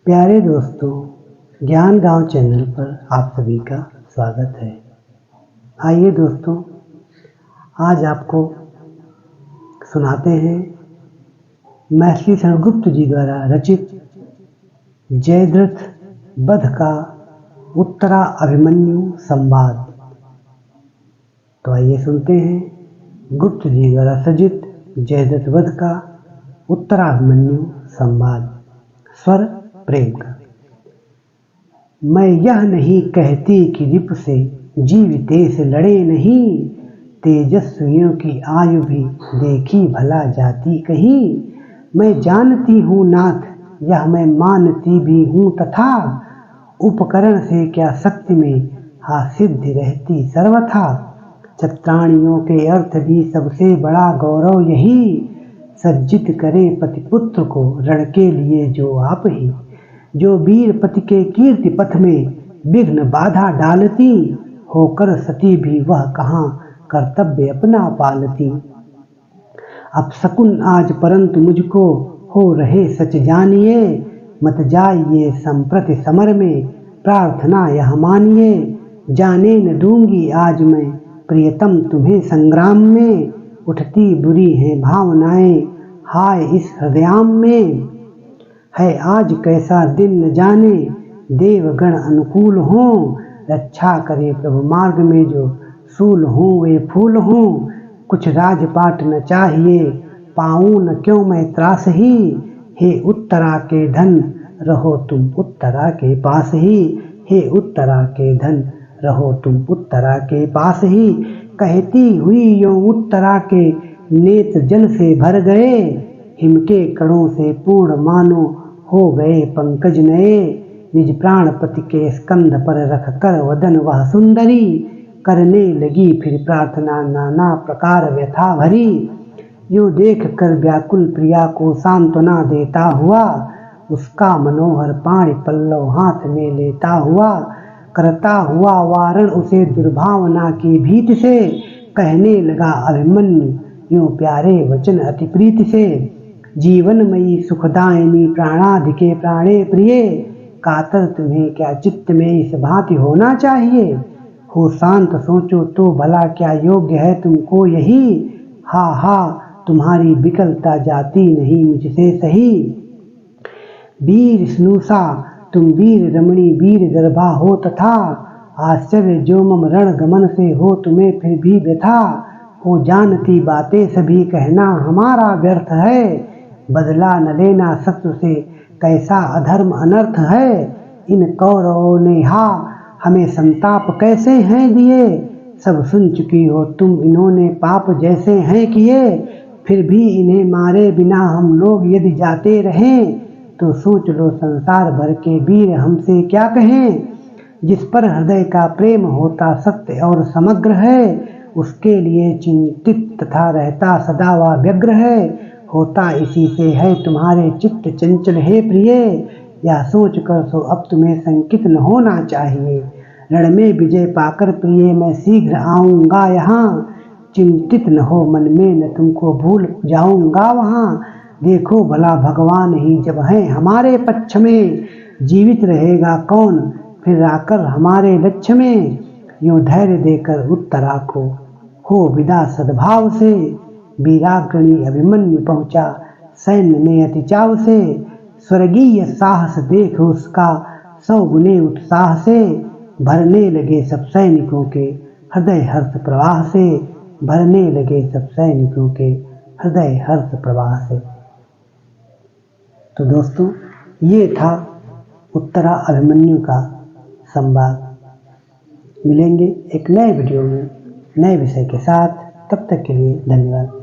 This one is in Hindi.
प्यारे दोस्तों, ज्ञान गांव चैनल पर आप सभी का स्वागत है। आइए दोस्तों, आज आपको सुनाते हैं महर्षि शरणगुप्त जी द्वारा रचित जयद्रथ वध का उत्तरा अभिमन्यु संवाद। तो आइए सुनते हैं गुप्त जी द्वारा सृजित जयद्रथ वध का उत्तरा अभिमन्यु संवाद। स्वर प्रेम का। मैं यह नहीं कहती कि रिप से जीविते से लड़े नहीं, तेजस्वियों की आयु भी देखी भला जाती कहीं। मैं जानती हूँ नाथ, यह मैं मानती भी हूँ तथा, उपकरण से क्या शक्ति में हा सिद्धि रहती सर्वथा। क्षत्राणियों के अर्थ भी सबसे बड़ा गौरव यही, सज्जित करे पति पुत्र को रण के लिए जो आप ही। जो वीर पति के कीर्ति पथ में विघ्न बाधा डालती, होकर सती भी वह कहाँ कर्तव्य अपना पालती। अब शकुन आज परंतु मुझको हो रहे सच जानिए, मत जाइए संप्रति समर में प्रार्थना यह मानिए। जाने न दूंगी आज मैं प्रियतम तुम्हें संग्राम में, उठती बुरी हैं भावनाएं हाय इस हृदयाम में। है आज कैसा दिन न जाने, देवगण अनुकूल हों, रक्षा करे प्रभु मार्ग में जो सूल हों वे फूल हों। कुछ राजपाट न चाहिए, पाऊं न क्यों मैं त्रास ही। हे उत्तरा के धन रहो तुम उत्तरा के पास ही, हे उत्तरा के धन रहो तुम उत्तरा के पास ही। कहती हुई यों उत्तरा के नेत्र जल से भर गए, हिम के कणों से पूर्ण मानो हो गए पंकज नए। निज प्राणपति के स्कंध पर रख कर वदन वह सुंदरी, करने लगी फिर प्रार्थना नाना प्रकार व्यथा भरी। यूं देख कर व्याकुल प्रिया को सांत्वना देता हुआ, उसका मनोहर पाणि पल्लव हाथ में लेता हुआ, करता हुआ वारण उसे दुर्भावना की भीति से, कहने लगा अभिमन्यु यूं प्यारे वचन अति प्रीति से। जीवनमयी सुखदायिनी प्राणाधि के प्राणे प्रिय, कातर तुम्हें क्या चित्त में इस भांति होना चाहिए। हो शांत सोचो तो भला क्या योग्य है तुमको यही। हा हा तुम्हारी विकलता जाती नहीं मुझसे सही। वीर स्नुषा तुम वीर रमणी वीर गर्भा हो तथा, आश्चर्य जो मम रण गमन से हो तुम्हें फिर भी व्यथा। हो जानती बातें सभी कहना हमारा व्यर्थ है, बदला न लेना शत्रु से कैसा अधर्म अनर्थ है। इन कौरवों ने हमें संताप कैसे हैं दिए, सब सुन चुकी हो तुम इन्होंने पाप जैसे हैं किए। फिर भी इन्हें मारे बिना हम लोग यदि जाते रहें, तो सोच लो संसार भर के वीर हमसे क्या कहें। जिस पर हृदय का प्रेम होता सत्य और समग्र है, उसके लिए चिंतित तथा रहता सदा वह व्यग्र है। होता इसी से है तुम्हारे चित्त चंचल है प्रिय, या सोच कर सो अब तुम्हें संकित न होना चाहिए। रण में विजय पाकर प्रिय मैं शीघ्र आऊँगा यहाँ, चिंतित न हो मन में न तुमको भूल जाऊँगा वहाँ। देखो भला भगवान ही जब हैं हमारे पक्ष में, जीवित रहेगा कौन फिर आकर हमारे लक्ष्य में। यूं धैर्य देकर उत्तरा को हो विदा सद्भाव से, वीराग्रणी अभिमन्यु पहुंचा सैन्य में अति चाव से। स्वर्गीय साहस देख उसका 100 गुने उत्साह से, भरने लगे सब सैनिकों के हृदय हर्ष प्रवाह से, भरने लगे सब सैनिकों के हृदय हर्ष प्रवाह से। तो दोस्तों, ये था उत्तरा अभिमन्यु का संवाद। मिलेंगे एक नए वीडियो में नए विषय के साथ, तब तक के लिए धन्यवाद।